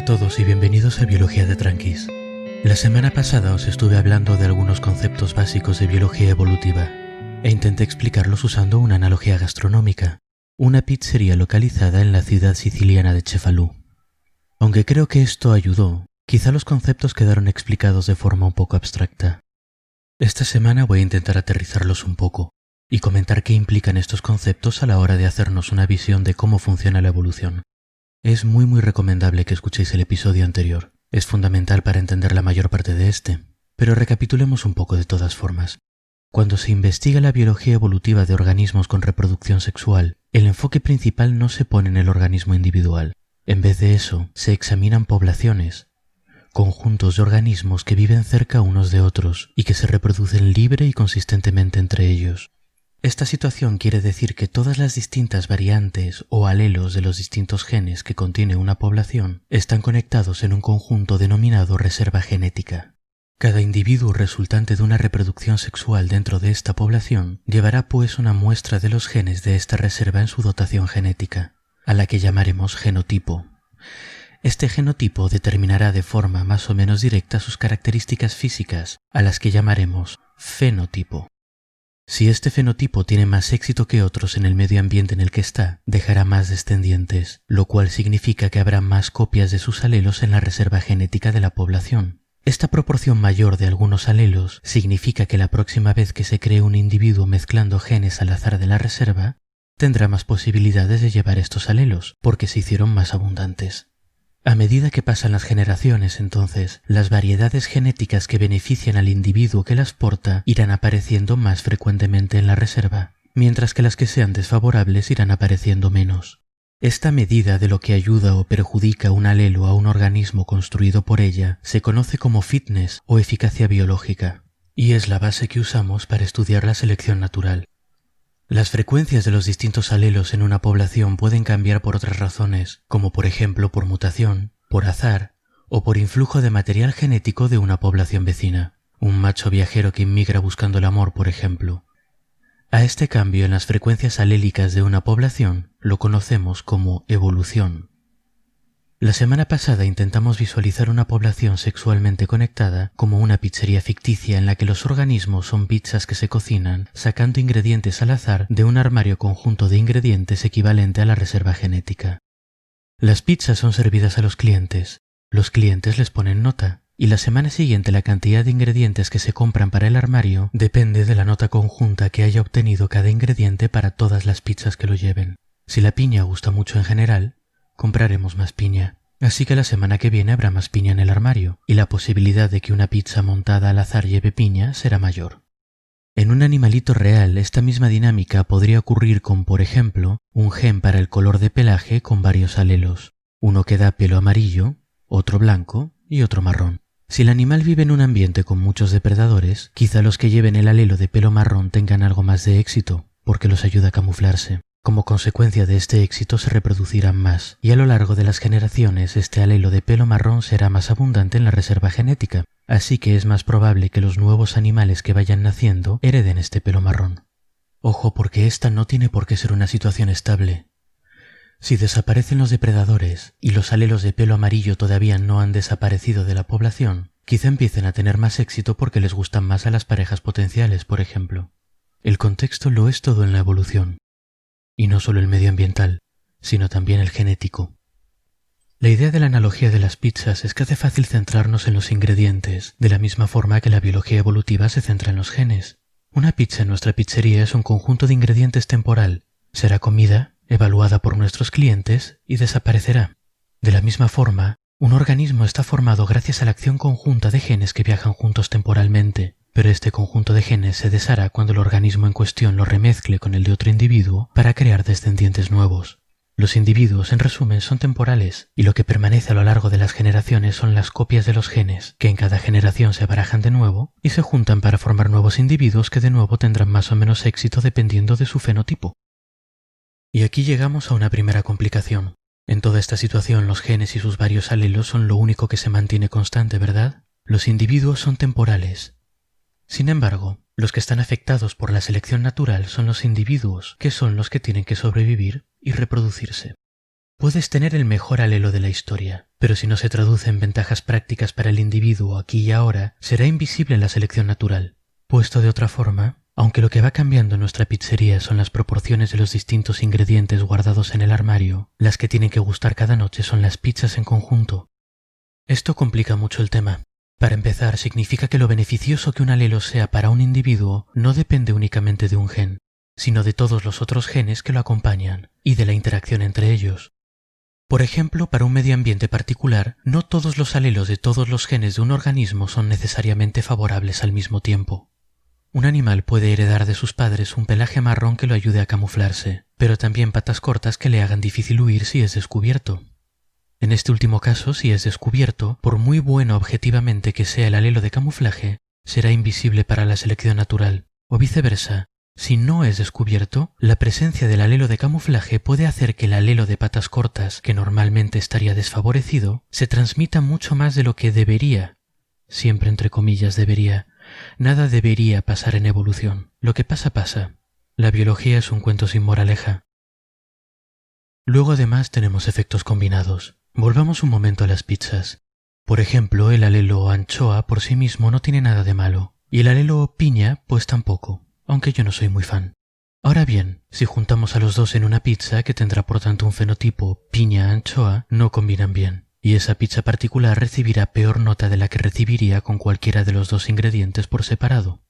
todos y bienvenidos a Biología de Tranquis. La semana pasada os estuve hablando de algunos conceptos básicos de biología evolutiva e intenté explicarlos usando una analogía gastronómica, una pizzería localizada en la ciudad siciliana de Cefalù. Aunque creo que esto ayudó, quizá los conceptos quedaron explicados de forma un poco abstracta. Esta semana voy a intentar aterrizarlos un poco y comentar qué implican estos conceptos a la hora de hacernos una visión de cómo funciona la evolución. Es muy recomendable que escuchéis el episodio anterior. Es fundamental para entender la mayor parte de este, pero recapitulemos un poco de todas formas. Cuando se investiga la biología evolutiva de organismos con reproducción sexual, el enfoque principal no se pone en el organismo individual. En vez de eso, se examinan poblaciones, conjuntos de organismos que viven cerca unos de otros y que se reproducen libre y consistentemente entre ellos. Esta situación quiere decir que todas las distintas variantes o alelos de los distintos genes que contiene una población están conectados en un conjunto denominado reserva genética. Cada individuo resultante de una reproducción sexual dentro de esta población llevará pues una muestra de los genes de esta reserva en su dotación genética, a la que llamaremos genotipo. Este genotipo determinará de forma más o menos directa sus características físicas, a las que llamaremos fenotipo. Si este fenotipo tiene más éxito que otros en el medio ambiente en el que está, dejará más descendientes, lo cual significa que habrá más copias de sus alelos en la reserva genética de la población. Esta proporción mayor de algunos alelos significa que la próxima vez que se cree un individuo mezclando genes al azar de la reserva, tendrá más posibilidades de llevar estos alelos, porque se hicieron más abundantes. A medida que pasan las generaciones, entonces, las variedades genéticas que benefician al individuo que las porta irán apareciendo más frecuentemente en la reserva, mientras que las que sean desfavorables irán apareciendo menos. Esta medida de lo que ayuda o perjudica un alelo a un organismo construido por ella se conoce como fitness o eficacia biológica, y es la base que usamos para estudiar la selección natural. Las frecuencias de los distintos alelos en una población pueden cambiar por otras razones, como por ejemplo por mutación, por azar o por influjo de material genético de una población vecina, un macho viajero que inmigra buscando el amor, por ejemplo. A este cambio en las frecuencias alélicas de una población lo conocemos como evolución. La semana pasada intentamos visualizar una población sexualmente conectada como una pizzería ficticia en la que los organismos son pizzas que se cocinan sacando ingredientes al azar de un armario conjunto de ingredientes equivalente a la reserva genética. Las pizzas son servidas a los clientes les ponen nota, y la semana siguiente la cantidad de ingredientes que se compran para el armario depende de la nota conjunta que haya obtenido cada ingrediente para todas las pizzas que lo lleven. Si la piña gusta mucho en general, compraremos más piña, así que la semana que viene habrá más piña en el armario, y la posibilidad de que una pizza montada al azar lleve piña será mayor. En un animalito real, esta misma dinámica podría ocurrir con, por ejemplo, un gen para el color de pelaje con varios alelos, uno que da pelo amarillo, otro blanco y otro marrón. Si el animal vive en un ambiente con muchos depredadores, quizá los que lleven el alelo de pelo marrón tengan algo más de éxito, porque los ayuda a camuflarse. Como consecuencia de este éxito se reproducirán más, y a lo largo de las generaciones este alelo de pelo marrón será más abundante en la reserva genética, así que es más probable que los nuevos animales que vayan naciendo hereden este pelo marrón. Ojo, porque esta no tiene por qué ser una situación estable. Si desaparecen los depredadores y los alelos de pelo amarillo todavía no han desaparecido de la población, quizá empiecen a tener más éxito porque les gustan más a las parejas potenciales, por ejemplo. El contexto lo es todo en la evolución. Y no solo el medioambiental, sino también el genético. La idea de la analogía de las pizzas es que hace fácil centrarnos en los ingredientes, de la misma forma que la biología evolutiva se centra en los genes. Una pizza en nuestra pizzería es un conjunto de ingredientes temporal. Será comida, evaluada por nuestros clientes y desaparecerá. De la misma forma, un organismo está formado gracias a la acción conjunta de genes que viajan juntos temporalmente. Pero este conjunto de genes se deshará cuando el organismo en cuestión lo remezcle con el de otro individuo para crear descendientes nuevos. Los individuos, en resumen, son temporales, y lo que permanece a lo largo de las generaciones son las copias de los genes, que en cada generación se barajan de nuevo y se juntan para formar nuevos individuos que de nuevo tendrán más o menos éxito dependiendo de su fenotipo. Y aquí llegamos a una primera complicación. En toda esta situación los genes y sus varios alelos son lo único que se mantiene constante, ¿verdad? Los individuos son temporales. Sin embargo, los que están afectados por la selección natural son los individuos, que son los que tienen que sobrevivir y reproducirse. Puedes tener el mejor alelo de la historia, pero si no se traduce en ventajas prácticas para el individuo aquí y ahora, será invisible en la selección natural. Puesto de otra forma, aunque lo que va cambiando en nuestra pizzería son las proporciones de los distintos ingredientes guardados en el armario, las que tienen que gustar cada noche son las pizzas en conjunto. Esto complica mucho el tema. Para empezar, significa que lo beneficioso que un alelo sea para un individuo no depende únicamente de un gen, sino de todos los otros genes que lo acompañan y de la interacción entre ellos. Por ejemplo, para un medio ambiente particular, no todos los alelos de todos los genes de un organismo son necesariamente favorables al mismo tiempo. Un animal puede heredar de sus padres un pelaje marrón que lo ayude a camuflarse, pero también patas cortas que le hagan difícil huir si es descubierto. En este último caso, si es descubierto, por muy bueno objetivamente que sea el alelo de camuflaje, será invisible para la selección natural, o viceversa. Si no es descubierto, la presencia del alelo de camuflaje puede hacer que el alelo de patas cortas, que normalmente estaría desfavorecido, se transmita mucho más de lo que debería. Siempre entre comillas debería. Nada debería pasar en evolución. Lo que pasa, pasa. La biología es un cuento sin moraleja. Luego además tenemos efectos combinados. Volvamos un momento a las pizzas. Por ejemplo, el alelo anchoa por sí mismo no tiene nada de malo, y el alelo piña pues tampoco, aunque yo no soy muy fan. Ahora bien, si juntamos a los dos en una pizza que tendrá por tanto un fenotipo piña-anchoa, no combinan bien, y esa pizza particular recibirá peor nota de la que recibiría con cualquiera de los dos ingredientes por separado.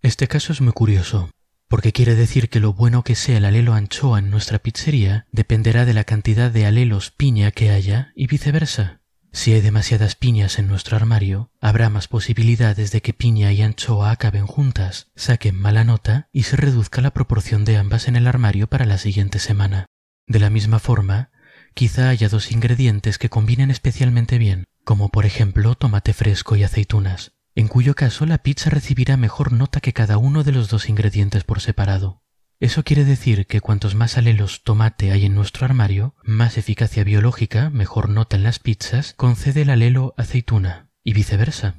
Este caso es muy curioso, porque quiere decir que lo bueno que sea el alelo anchoa en nuestra pizzería dependerá de la cantidad de alelos piña que haya y viceversa. Si hay demasiadas piñas en nuestro armario, habrá más posibilidades de que piña y anchoa acaben juntas, saquen mala nota y se reduzca la proporción de ambas en el armario para la siguiente semana. De la misma forma, quizá haya dos ingredientes que combinen especialmente bien, como por ejemplo tomate fresco y aceitunas, en cuyo caso la pizza recibirá mejor nota que cada uno de los dos ingredientes por separado. Eso quiere decir que cuantos más alelos tomate hay en nuestro armario, más eficacia biológica, mejor nota en las pizzas, concede el alelo aceituna, y viceversa.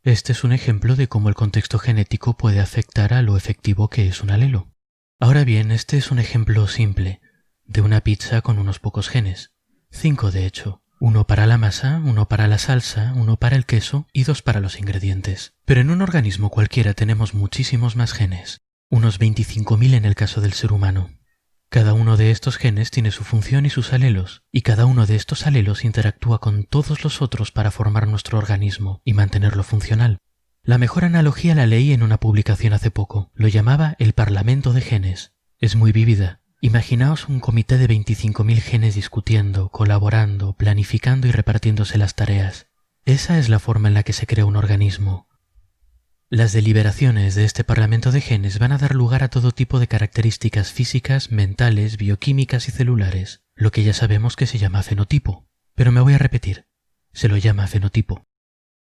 Este es un ejemplo de cómo el contexto genético puede afectar a lo efectivo que es un alelo. Ahora bien, este es un ejemplo simple, de una pizza con unos pocos genes. 5 de hecho. 1 para la masa, 1 para la salsa, 1 para el queso y 2 para los ingredientes. Pero en un organismo cualquiera tenemos muchísimos más genes, unos 25.000 en el caso del ser humano. Cada uno de estos genes tiene su función y sus alelos, y cada uno de estos alelos interactúa con todos los otros para formar nuestro organismo y mantenerlo funcional. La mejor analogía la leí en una publicación hace poco. Lo llamaba el Parlamento de Genes. Es muy vívida. Imaginaos un comité de 25.000 genes discutiendo, colaborando, planificando y repartiéndose las tareas. Esa es la forma en la que se crea un organismo. Las deliberaciones de este parlamento de genes van a dar lugar a todo tipo de características físicas, mentales, bioquímicas y celulares, lo que ya sabemos que se llama fenotipo. Pero me voy a repetir, se lo llama fenotipo.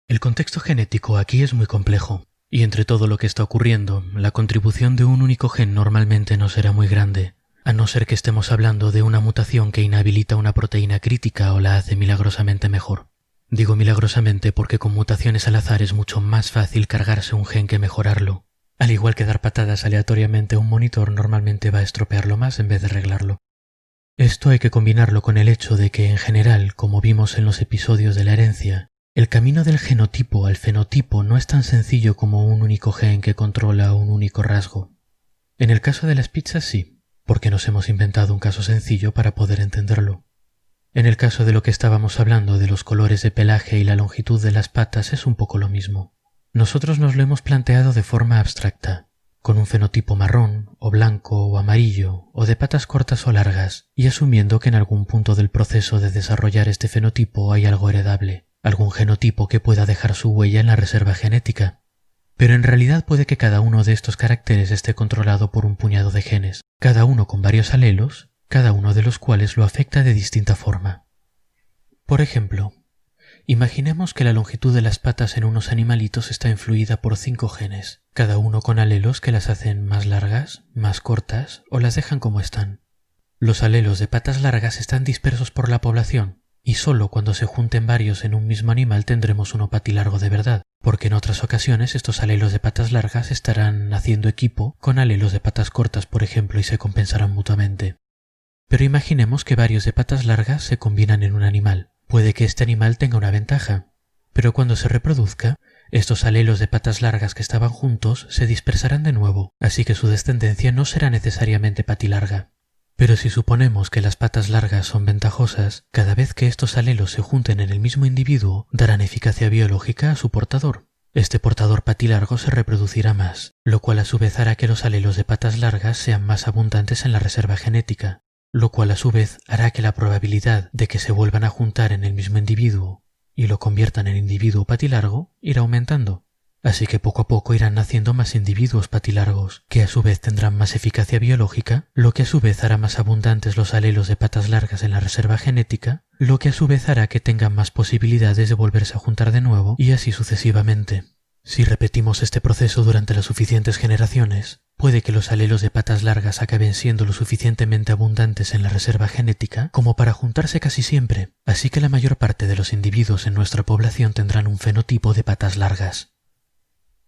El contexto genético aquí es muy complejo, y entre todo lo que está ocurriendo, la contribución de un único gen normalmente no será muy grande, a no ser que estemos hablando de una mutación que inhabilita una proteína crítica o la hace milagrosamente mejor. Digo milagrosamente porque con mutaciones al azar es mucho más fácil cargarse un gen que mejorarlo. Al igual que dar patadas aleatoriamente a un monitor normalmente va a estropearlo más en vez de arreglarlo. Esto hay que combinarlo con el hecho de que en general, como vimos en los episodios de la herencia, el camino del genotipo al fenotipo no es tan sencillo como un único gen que controla un único rasgo. En el caso de las pizzas sí, porque nos hemos inventado un caso sencillo para poder entenderlo. En el caso de lo que estábamos hablando de los colores de pelaje y la longitud de las patas es un poco lo mismo. Nosotros nos lo hemos planteado de forma abstracta, con un fenotipo marrón, o blanco, o amarillo, o de patas cortas o largas, y asumiendo que en algún punto del proceso de desarrollar este fenotipo hay algo heredable, algún genotipo que pueda dejar su huella en la reserva genética. Pero en realidad puede que cada uno de estos caracteres esté controlado por un puñado de genes, cada uno con varios alelos, cada uno de los cuales lo afecta de distinta forma. Por ejemplo, imaginemos que la longitud de las patas en unos animalitos está influida por 5 genes, cada uno con alelos que las hacen más largas, más cortas o las dejan como están. Los alelos de patas largas están dispersos por la población, y solo cuando se junten varios en un mismo animal tendremos un patilargo de verdad, porque en otras ocasiones estos alelos de patas largas estarán haciendo equipo con alelos de patas cortas, por ejemplo, y se compensarán mutuamente. Pero imaginemos que varios de patas largas se combinan en un animal. Puede que este animal tenga una ventaja, pero cuando se reproduzca, estos alelos de patas largas que estaban juntos se dispersarán de nuevo, así que su descendencia no será necesariamente patilarga. Pero si suponemos que las patas largas son ventajosas, cada vez que estos alelos se junten en el mismo individuo, darán eficacia biológica a su portador. Este portador patilargo se reproducirá más, lo cual a su vez hará que los alelos de patas largas sean más abundantes en la reserva genética, lo cual a su vez hará que la probabilidad de que se vuelvan a juntar en el mismo individuo y lo conviertan en individuo patilargo irá aumentando. Así que poco a poco irán naciendo más individuos patilargos, que a su vez tendrán más eficacia biológica, lo que a su vez hará más abundantes los alelos de patas largas en la reserva genética, lo que a su vez hará que tengan más posibilidades de volverse a juntar de nuevo, y así sucesivamente. Si repetimos este proceso durante las suficientes generaciones, puede que los alelos de patas largas acaben siendo lo suficientemente abundantes en la reserva genética como para juntarse casi siempre, así que la mayor parte de los individuos en nuestra población tendrán un fenotipo de patas largas.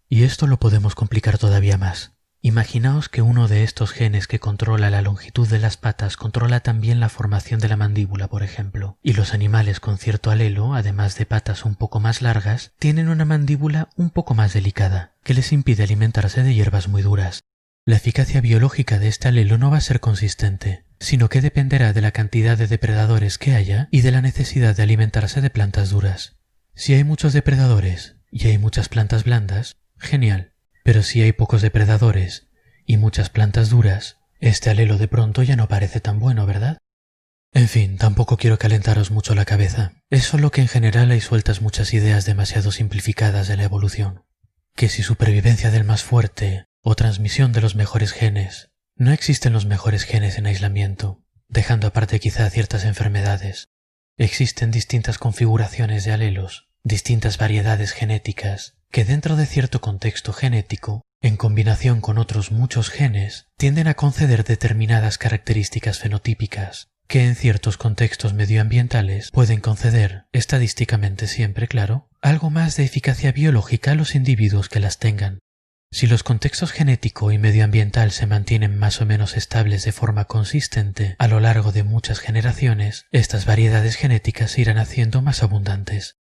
Y esto lo podemos complicar todavía más. Imaginaos que uno de estos genes que controla la longitud de las patas controla también la formación de la mandíbula, por ejemplo, y los animales con cierto alelo, además de patas un poco más largas, tienen una mandíbula un poco más delicada, que les impide alimentarse de hierbas muy duras. La eficacia biológica de este alelo no va a ser consistente, sino que dependerá de la cantidad de depredadores que haya y de la necesidad de alimentarse de plantas duras. Si hay muchos depredadores y hay muchas plantas blandas, genial, pero si hay pocos depredadores y muchas plantas duras, este alelo de pronto ya no parece tan bueno, ¿verdad? En fin, tampoco quiero calentaros mucho la cabeza, es solo que en general hay sueltas muchas ideas demasiado simplificadas de la evolución. Que si supervivencia del más fuerte o transmisión de los mejores genes, no existen los mejores genes en aislamiento, dejando aparte quizá ciertas enfermedades. Existen distintas configuraciones de alelos, distintas variedades genéticas, que dentro de cierto contexto genético, en combinación con otros muchos genes, tienden a conceder determinadas características fenotípicas, que en ciertos contextos medioambientales pueden conceder, estadísticamente siempre claro, algo más de eficacia biológica a los individuos que las tengan. Si los contextos genético y medioambiental se mantienen más o menos estables de forma consistente a lo largo de muchas generaciones, estas variedades genéticas se irán haciendo más abundantes.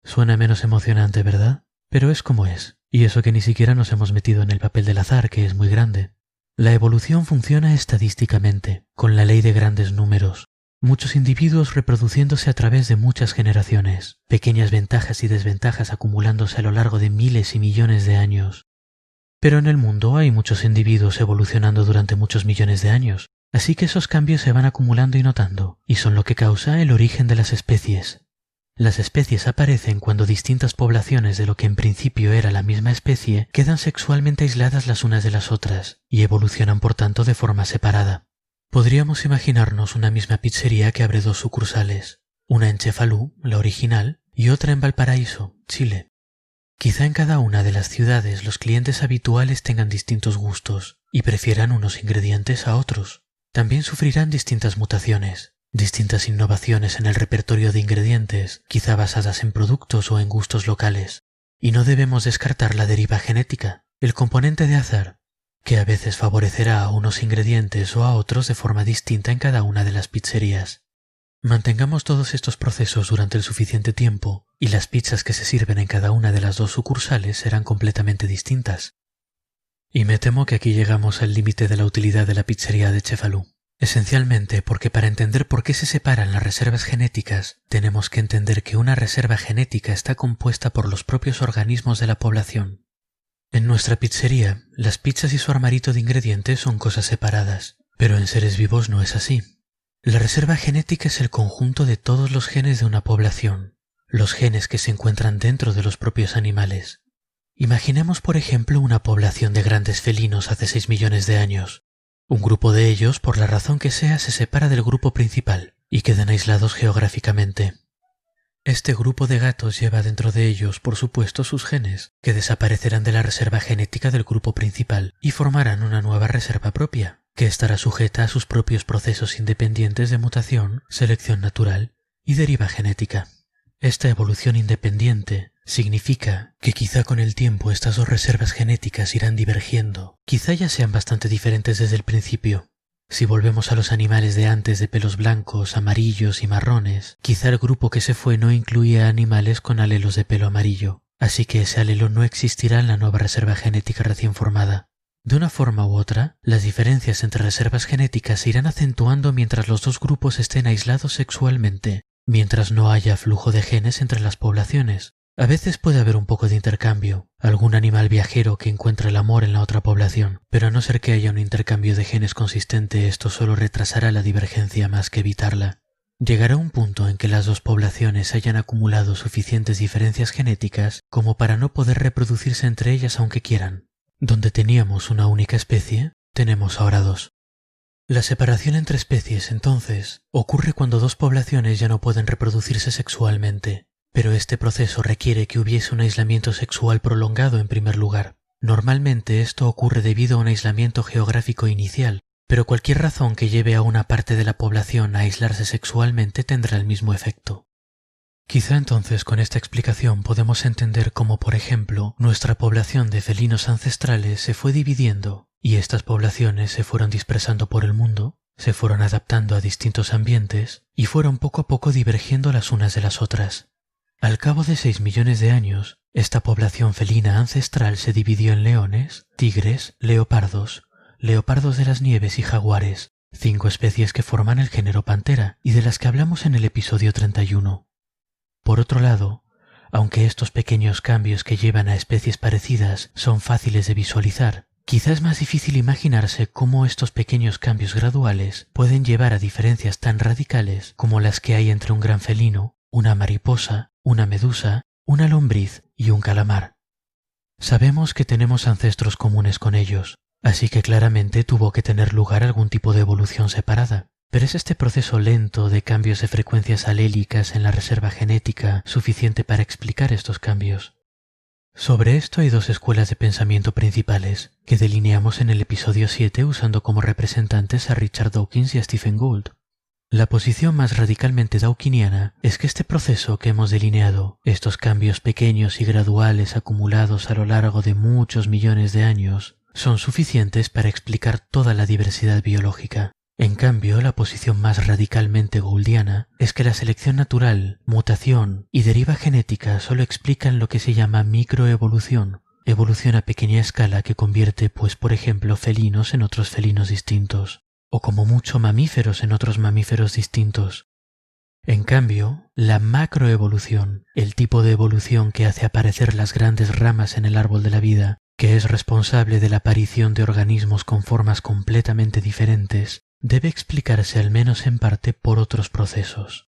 Suena menos emocionante, ¿verdad? Pero es como es, y eso que ni siquiera nos hemos metido en el papel del azar, que es muy grande. La evolución funciona estadísticamente, con la ley de grandes números. Muchos individuos reproduciéndose a través de muchas generaciones, pequeñas ventajas y desventajas acumulándose a lo largo de miles y millones de años. Pero en el mundo hay muchos individuos evolucionando durante muchos millones de años, así que esos cambios se van acumulando y notando, y son lo que causa el origen de las especies. Las especies aparecen cuando distintas poblaciones de lo que en principio era la misma especie quedan sexualmente aisladas las unas de las otras y evolucionan por tanto de forma separada. Podríamos imaginarnos una misma pizzería que abre dos sucursales, una en Cefalú, la original, y otra en Valparaíso, Chile. Quizá en cada una de las ciudades los clientes habituales tengan distintos gustos y prefieran unos ingredientes a otros. También sufrirán distintas mutaciones. Distintas innovaciones en el repertorio de ingredientes, quizá basadas en productos o en gustos locales. Y no debemos descartar la deriva genética, el componente de azar, que a veces favorecerá a unos ingredientes o a otros de forma distinta en cada una de las pizzerías. Mantengamos todos estos procesos durante el suficiente tiempo y las pizzas que se sirven en cada una de las dos sucursales serán completamente distintas. Y me temo que aquí llegamos al límite de la utilidad de la pizzería de Cefalú. Esencialmente porque para entender por qué se separan las reservas genéticas, tenemos que entender que una reserva genética está compuesta por los propios organismos de la población. En nuestra pizzería, las pizzas y su armarito de ingredientes son cosas separadas, pero en seres vivos no es así. La reserva genética es el conjunto de todos los genes de una población, los genes que se encuentran dentro de los propios animales. Imaginemos, por ejemplo, una población de grandes felinos hace 6 millones de años. Un grupo de ellos, por la razón que sea, se separa del grupo principal y quedan aislados geográficamente. Este grupo de gatos lleva dentro de ellos, por supuesto, sus genes, que desaparecerán de la reserva genética del grupo principal y formarán una nueva reserva propia, que estará sujeta a sus propios procesos independientes de mutación, selección natural y deriva genética. Esta evolución independiente significa que quizá con el tiempo estas dos reservas genéticas irán divergiendo, quizá ya sean bastante diferentes desde el principio. Si volvemos a los animales de antes de pelos blancos, amarillos y marrones, quizá el grupo que se fue no incluía animales con alelos de pelo amarillo, así que ese alelo no existirá en la nueva reserva genética recién formada. De una forma u otra, las diferencias entre reservas genéticas se irán acentuando mientras los dos grupos estén aislados sexualmente, mientras no haya flujo de genes entre las poblaciones. A veces puede haber un poco de intercambio, algún animal viajero que encuentre el amor en la otra población, pero a no ser que haya un intercambio de genes consistente, esto solo retrasará la divergencia más que evitarla. Llegará un punto en que las dos poblaciones hayan acumulado suficientes diferencias genéticas como para no poder reproducirse entre ellas aunque quieran. Donde teníamos una única especie, tenemos ahora dos. La separación entre especies, entonces, ocurre cuando dos poblaciones ya no pueden reproducirse sexualmente. Pero este proceso requiere que hubiese un aislamiento sexual prolongado en primer lugar. Normalmente esto ocurre debido a un aislamiento geográfico inicial, pero cualquier razón que lleve a una parte de la población a aislarse sexualmente tendrá el mismo efecto. Quizá entonces con esta explicación podemos entender cómo, por ejemplo, nuestra población de felinos ancestrales se fue dividiendo y estas poblaciones se fueron dispersando por el mundo, se fueron adaptando a distintos ambientes y fueron poco a poco divergiendo las unas de las otras. Al cabo de 6 millones de años, esta población felina ancestral se dividió en leones, tigres, leopardos de las nieves y jaguares, 5 especies que forman el género Panthera y de las que hablamos en el episodio 31. Por otro lado, aunque estos pequeños cambios que llevan a especies parecidas son fáciles de visualizar, quizá es más difícil imaginarse cómo estos pequeños cambios graduales pueden llevar a diferencias tan radicales como las que hay entre un gran felino, una mariposa, una medusa, una lombriz y un calamar. Sabemos que tenemos ancestros comunes con ellos, así que claramente tuvo que tener lugar algún tipo de evolución separada. Pero ¿es este proceso lento de cambios de frecuencias alélicas en la reserva genética suficiente para explicar estos cambios? Sobre esto hay dos escuelas de pensamiento principales que delineamos en el episodio 7 usando como representantes a Richard Dawkins y a Stephen Gould. La posición más radicalmente dawkiniana es que este proceso que hemos delineado, estos cambios pequeños y graduales acumulados a lo largo de muchos millones de años, son suficientes para explicar toda la diversidad biológica. En cambio, la posición más radicalmente gouldiana es que la selección natural, mutación y deriva genética solo explican lo que se llama microevolución, evolución a pequeña escala que convierte, por ejemplo, felinos en otros felinos distintos, o como mucho mamíferos en otros mamíferos distintos. En cambio, la macroevolución, el tipo de evolución que hace aparecer las grandes ramas en el árbol de la vida, que es responsable de la aparición de organismos con formas completamente diferentes, debe explicarse al menos en parte por otros procesos.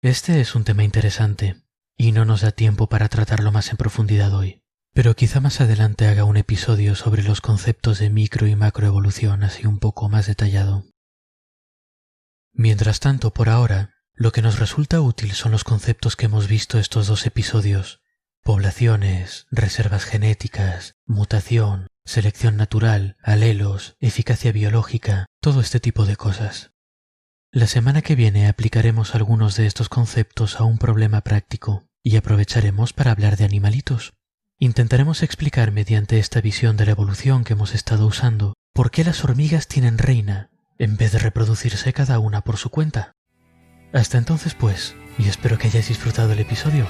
Este es un tema interesante, y no nos da tiempo para tratarlo más en profundidad hoy, pero quizá más adelante haga un episodio sobre los conceptos de micro y macroevolución así un poco más detallado. Mientras tanto, por ahora, lo que nos resulta útil son los conceptos que hemos visto estos dos episodios: poblaciones, reservas genéticas, mutación, selección natural, alelos, eficacia biológica, todo este tipo de cosas. La semana que viene aplicaremos algunos de estos conceptos a un problema práctico y aprovecharemos para hablar de animalitos. Intentaremos explicar mediante esta visión de la evolución que hemos estado usando por qué las hormigas tienen reina en vez de reproducirse cada una por su cuenta. Hasta entonces y espero que hayáis disfrutado el episodio.